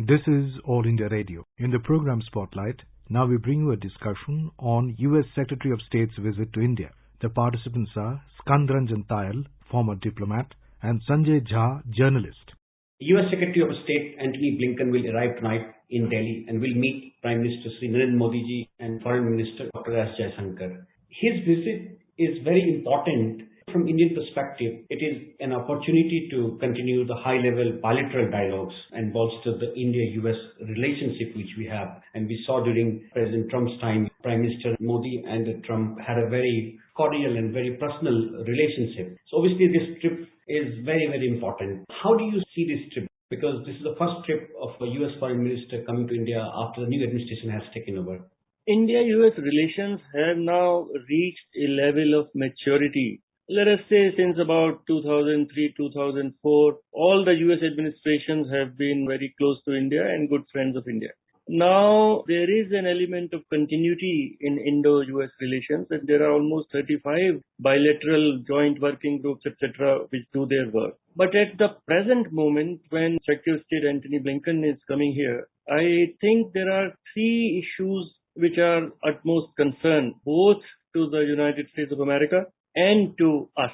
This is All India Radio. In the program Spotlight, now we bring you a discussion on U.S. Secretary of State's visit to India. The participants are Skandranjan Tayal, former diplomat, and Sanjay Jha, journalist. U.S. Secretary of State Antony Blinken will arrive tonight in Delhi and will meet Prime Minister Sri Narendra Modi ji and Foreign Minister Dr. S. Jaishankar. His visit is very important. From Indian perspective, it is an opportunity to continue the high-level bilateral dialogues and bolster the India-US relationship which we have. And we saw during President Trump's time, Prime Minister Modi and Trump had a very cordial and very personal relationship. So obviously this trip is very, very important. How do you see this trip? Because this is the first trip of a US Foreign Minister coming to India after the new administration has taken over. India-US relations have now reached a level of maturity. Let us say since about 2003, 2004, all the US administrations have been very close to India and good friends of India. Now, there is an element of continuity in Indo-US relations, and there are almost 35 bilateral joint working groups, etc., which do their work. But at the present moment, when Secretary of State Antony Blinken is coming here, I think there are three issues which are utmost concern, both to the United States of America and to us,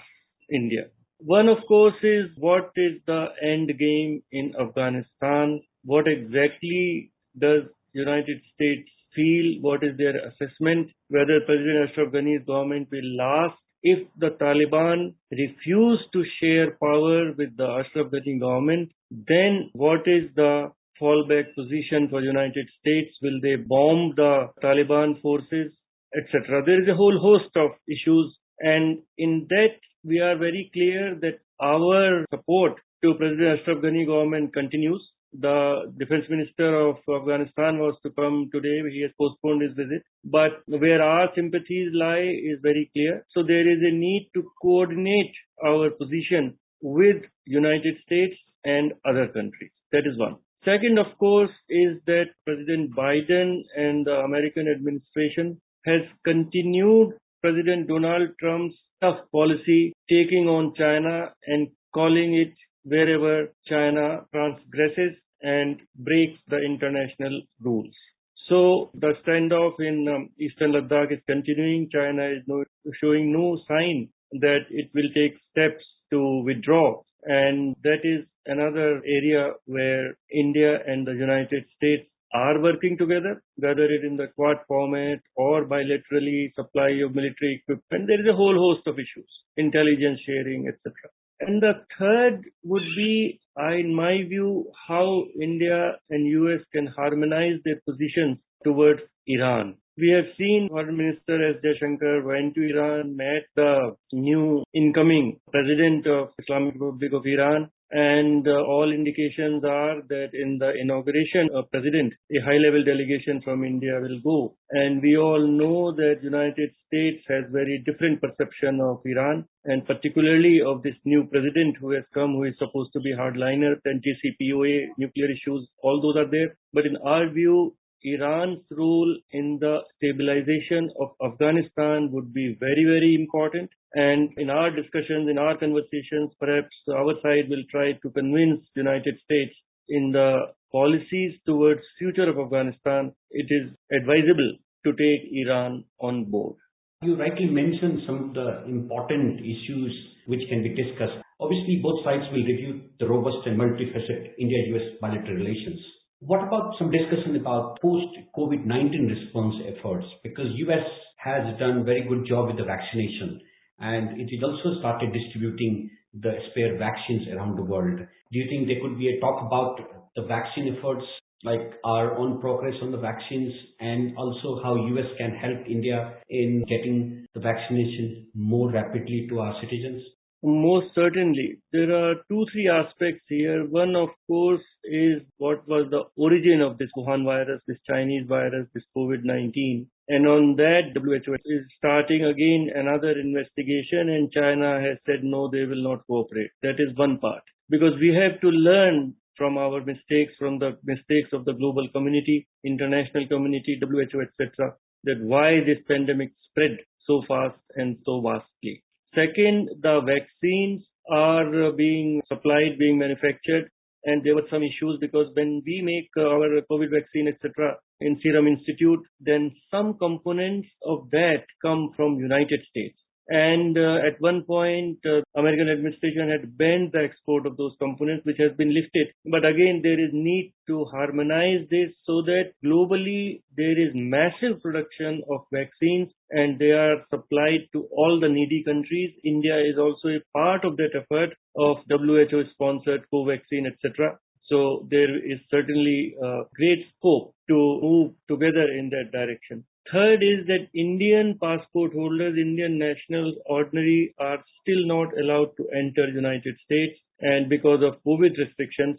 India. One, of course, is what is the end game in Afghanistan? What exactly does United States feel? What is their assessment? Whether President Ashraf Ghani's government will last? If the Taliban refuse to share power with the Ashraf Ghani government, then what is the fallback position for United States? Will they bomb the Taliban forces, etc.? There is a whole host of issues. And in that, we are very clear that our support to President Ashraf Ghani government continues. The Defense Minister of Afghanistan was to come today. He has postponed his visit. But where our sympathies lie is very clear. So there is a need to coordinate our position with United States and other countries. That is one. Second, of course, is that President Biden and the American administration has continued President Donald Trump's tough policy, taking on China and calling it wherever China transgresses and breaks the international rules. So the standoff in Eastern Ladakh is continuing. China is showing no sign that it will take steps to withdraw. And that is another area where India and the United States are working together, whether it in the Quad format or bilaterally supply of military equipment. There is a whole host of issues, intelligence sharing, etc. And the third would be, in my view, how India and US can harmonize their positions towards Iran. We have seen Foreign Minister S. Jaishankar went to Iran, met the new incoming president of Islamic Republic of Iran, and all indications are that in the inauguration of president, a high-level delegation from India will go. And we all know that United States has very different perception of Iran, and particularly of this new president who has come, who is supposed to be hardliner, anti-CPOA, nuclear issues, all those are there. But in our view, Iran's role in the stabilization of Afghanistan would be very, very important. And in our discussions, in our conversations, perhaps our side will try to convince the United States in the policies towards future of Afghanistan, it is advisable to take Iran on board. You rightly mentioned some of the important issues which can be discussed. Obviously, both sides will review the robust and multifaceted India-US bilateral relations. What about some discussion about post-COVID-19 response efforts? Because US has done a very good job with the vaccination, and it has also started distributing the spare vaccines around the world. Do you think there could be a talk about the vaccine efforts, like our own progress on the vaccines, and also how US can help India in getting the vaccination more rapidly to our citizens? Most certainly. There are 2-3 aspects here. One, of course, is what was the origin of this Wuhan virus, this Chinese virus, this COVID-19. And on that, WHO is starting again another investigation, and China has said no, they will not cooperate. That is one part. Because we have to learn from our mistakes, from the mistakes of the global community, international community, WHO, etc., that why this pandemic spread so fast and so vastly. Second, the vaccines are being supplied, being manufactured and there were some issues because when we make our COVID vaccine, etc., in Serum Institute, then some components of that come from United States. And at one point, American administration had banned the export of those components, which has been lifted. But again, there is need to harmonize this so that globally there is massive production of vaccines and they are supplied to all the needy countries. India is also a part of that effort of WHO-sponsored Covaxin, etc. So there is certainly great scope to move together in that direction. Third is that Indian passport holders, Indian nationals, ordinary, are still not allowed to enter United States, and because of COVID restrictions.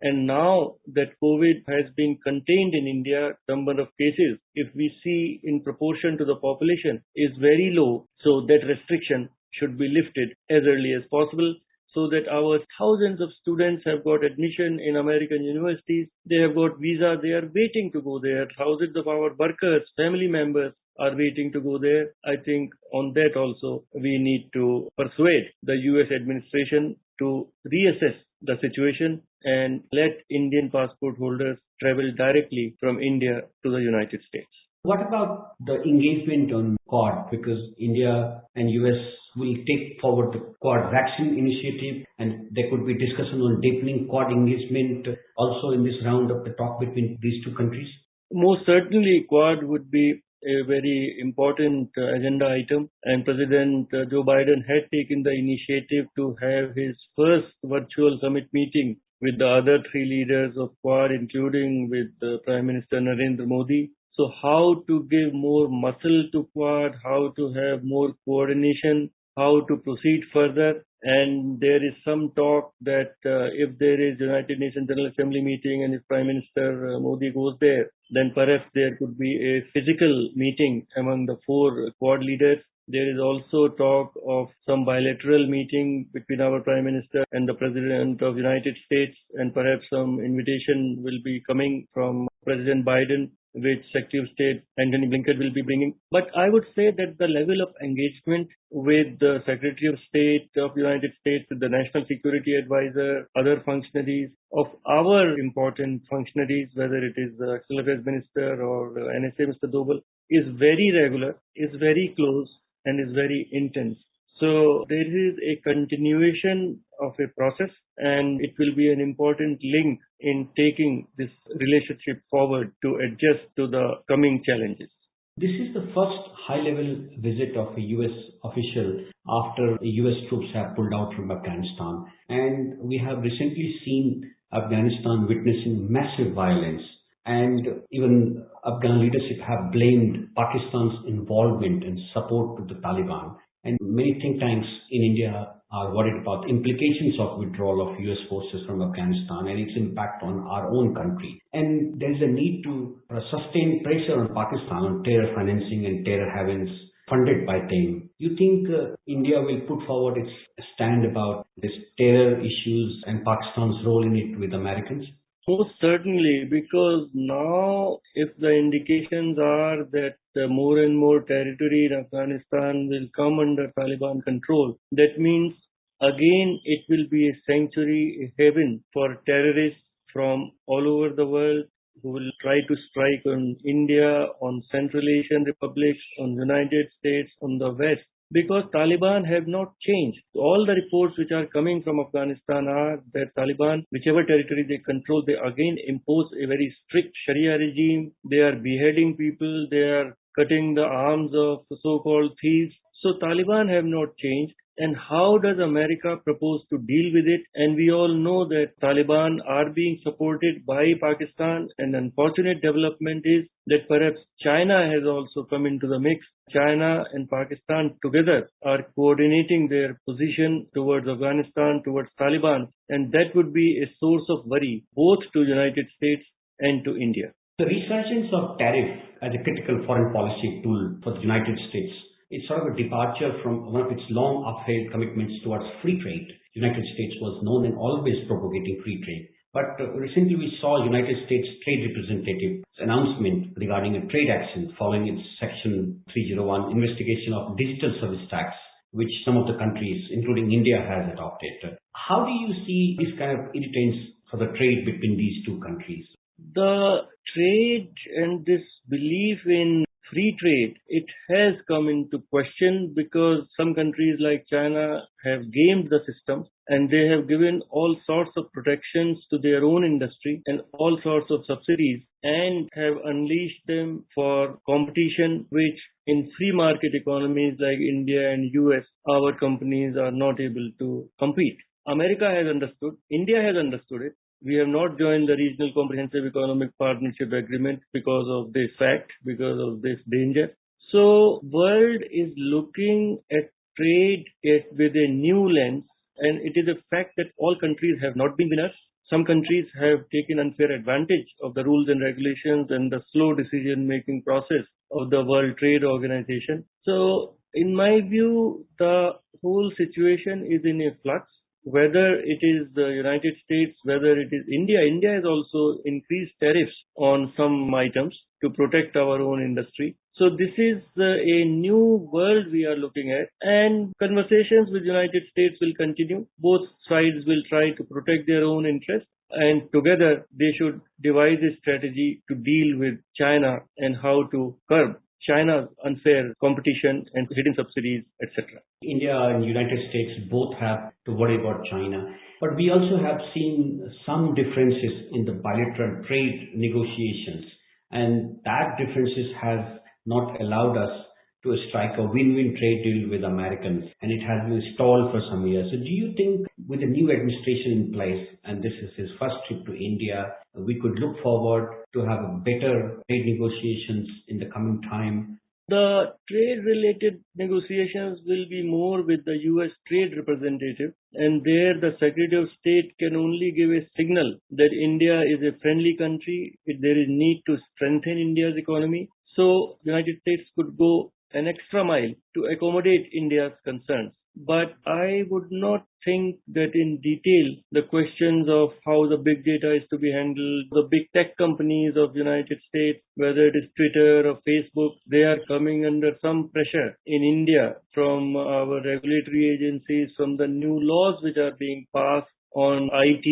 And now that COVID has been contained in India, number of cases, if we see in proportion to the population, is very low. So that restriction should be lifted as early as possible, so that our thousands of students have got admission in American universities. They have got visa. They are waiting to go there. Thousands of our workers, family members are waiting to go there. I think on that also we need to persuade the US administration to reassess the situation and let Indian passport holders travel directly from India to the United States. What about the engagement on Quad? Because India and US will take forward the Quad vaccine initiative, and there could be discussion on deepening Quad engagement also in this round of the talk between these two countries. Most certainly, Quad would be a very important agenda item, and President Joe Biden had taken the initiative to have his first virtual summit meeting with the other three leaders of Quad, including with Prime Minister Narendra Modi. So how to give more muscle to Quad, how to have more coordination, how to proceed further. And there is some talk that if there is United Nations General Assembly meeting and if Prime Minister Modi goes there, then perhaps there could be a physical meeting among the four Quad leaders. There is also talk of some bilateral meeting between our Prime Minister and the President of the United States, and perhaps some invitation will be coming from President Biden, which Secretary of State Antony Blinken will be bringing. But I would say that the level of engagement with the Secretary of State of the United States, with the National Security Advisor, other functionaries of our important functionaries, whether it is the External Affairs Minister or NSA Mr. Doval, is very regular, is very close, and is very intense. So there is a continuation of a process, and it will be an important link in taking this relationship forward to adjust to the coming challenges. This is the first high-level visit of a US official after US troops have pulled out from Afghanistan. And we have recently seen Afghanistan witnessing massive violence. And even Afghan leadership have blamed Pakistan's involvement and support to the Taliban. And many think tanks in India are worried about implications of withdrawal of US forces from Afghanistan and its impact on our own country. And there is a need to sustain pressure on Pakistan on terror financing and terror havens funded by them. You think India will put forward its stand about this terror issues and Pakistan's role in it with Americans? Most certainly, because now if the indications are that more and more territory in Afghanistan will come under Taliban control, that means again it will be a sanctuary, a haven for terrorists from all over the world who will try to strike on India, on Central Asian republics, on United States, on the West. Because Taliban have not changed. All the reports which are coming from Afghanistan are that Taliban, whichever territory they control, they again impose a very strict Sharia regime. They are beheading people. They are cutting the arms of the so-called thieves. So Taliban have not changed. And how does America propose to deal with it? And we all know that Taliban are being supported by Pakistan. An unfortunate development is that perhaps China has also come into the mix. China and Pakistan together are coordinating their position towards Afghanistan, towards Taliban. And that would be a source of worry both to United States and to India. The resurgence of tariff as a critical foreign policy tool for the United States is sort of a departure from one of its long upheld commitments towards free trade. The United States was known and always propagating free trade. But recently we saw United States Trade Representative's announcement regarding a trade action following its Section 301 investigation of digital service tax, which some of the countries, including India, has adopted. How do you see this kind of irritants for the trade between these two countries? The trade and this belief in free trade, it has come into question because some countries like China have gamed the system and they have given all sorts of protections to their own industry and all sorts of subsidies and have unleashed them for competition, which in free market economies like India and US, our companies are not able to compete. America has understood, India has understood it. We have not joined the Regional Comprehensive Economic Partnership Agreement because of this fact, because of this danger. So, world is looking at trade with a new lens, and it is a fact that all countries have not been winners. Some countries have taken unfair advantage of the rules and regulations and the slow decision-making process of the World Trade Organization. So, in my view, the whole situation is in a flux. Whether it is the United States, whether it is India. India has also increased tariffs on some items to protect our own industry. So this is a new world we are looking at, and conversations with United States will continue. Both sides will try to protect their own interests, and together they should devise a strategy to deal with China and how to curb China's unfair competition and hidden subsidies, etc. India and United States both have to worry about China. But we also have seen some differences in the bilateral trade negotiations. And that differences has not allowed us to strike a win-win trade deal with Americans. And it has been stalled for some years. So do you think with the new administration in place, and this is his first trip to India, we could look forward to have a better trade negotiations in the coming time? The trade-related negotiations will be more with the US trade representative, and there the Secretary of State can only give a signal that India is a friendly country, there is need to strengthen India's economy. So the United States could go an extra mile to accommodate India's concerns. But I would not think that in detail the questions of how the big data is to be handled, the big tech companies of the United States, whether it is Twitter or Facebook, they are coming under some pressure in India from our regulatory agencies, from the new laws which are being passed on IT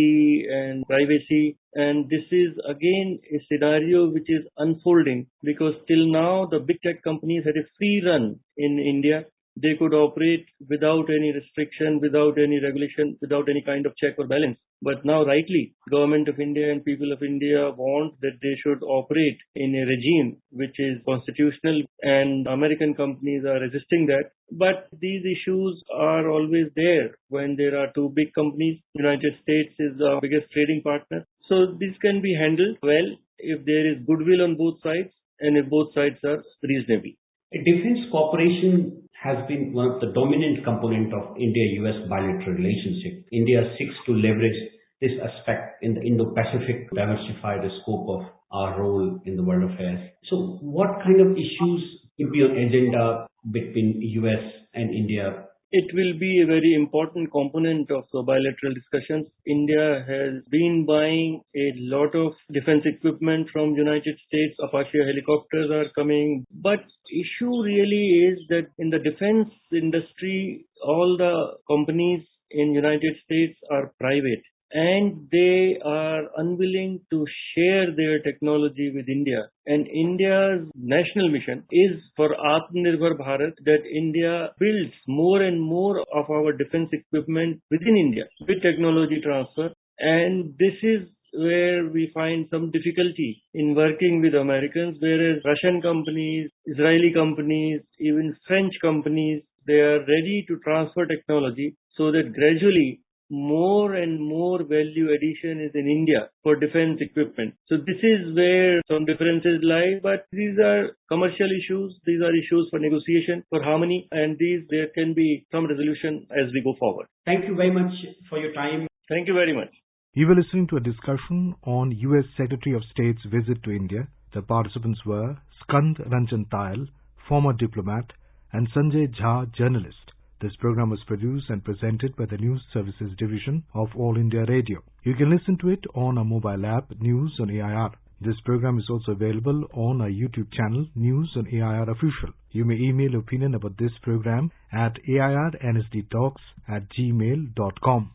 and privacy. And this is again a scenario which is unfolding because till now the big tech companies had a free run in India. They could operate without any restriction, without any regulation, without any kind of check or balance. But now rightly, Government of India and people of India want that they should operate in a regime which is constitutional, and American companies are resisting that. But these issues are always there when there are two big companies. United States is the biggest trading partner. So this can be handled well if there is goodwill on both sides and if both sides are reasonable. A defense cooperation has been one of the dominant component of India-US bilateral relationship. India seeks to leverage this aspect in the Indo-Pacific to diversify the scope of our role in the world affairs. So what kind of issues will be on agenda between US and India? It will be a very important component of the bilateral discussions. India has been buying a lot of defense equipment from United States. Apache helicopters are coming. But issue really is that in the defense industry, all the companies in United States are private. And they are unwilling to share their technology with India. And India's national mission is for Atmanirbhar Bharat, that India builds more and more of our defense equipment within India with technology transfer. And this is where we find some difficulty in working with Americans, whereas Russian companies, Israeli companies, even French companies, they are ready to transfer technology so that gradually more and more value addition is in India for defense equipment. So this is where some differences lie, but these are commercial issues. These are issues for negotiation, for harmony, and there can be some resolution as we go forward. Thank you very much for your time. Thank you very much. You were listening to a discussion on US Secretary of State's visit to India. The participants were Skand Ranjan Tayal, former diplomat, and Sanjay Jha, journalist. This program was produced and presented by the News Services Division of All India Radio. You can listen to it on our mobile app, News on AIR. This program is also available on our YouTube channel, News on AIR Official. You may email opinion about this program at airnsdtalks@gmail.com.